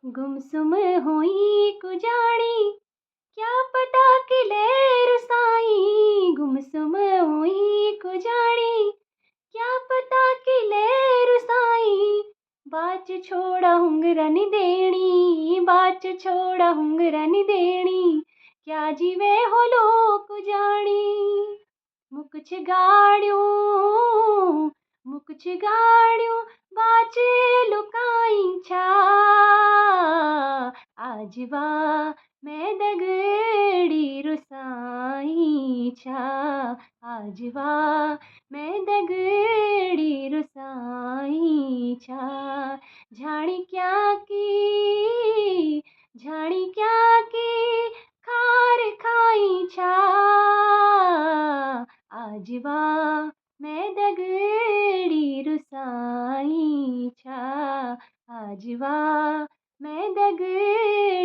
गुमसुम हुई कुजाणी, क्या पता किले रुसाई। गुमसुम हुई कुजाणी, क्या पता किले रुसाई। बाच छोड़ा हुंगरा नी देनी, बाच छोड़ा हुंगरा नी देनी। क्या जीवे हो लोक जानी। मुक गाड़ियों, मुक गाड़ियों, बाच लुकाई छा। आज वा मैं दगड़ी रुसाई छा। आज वा मैं दगड़ी रुसाई छा। झाड़ी क्या की खार खाई छा। आज वा मैं दगड़ी रुसाई छा। आज वा मैं दगड़ी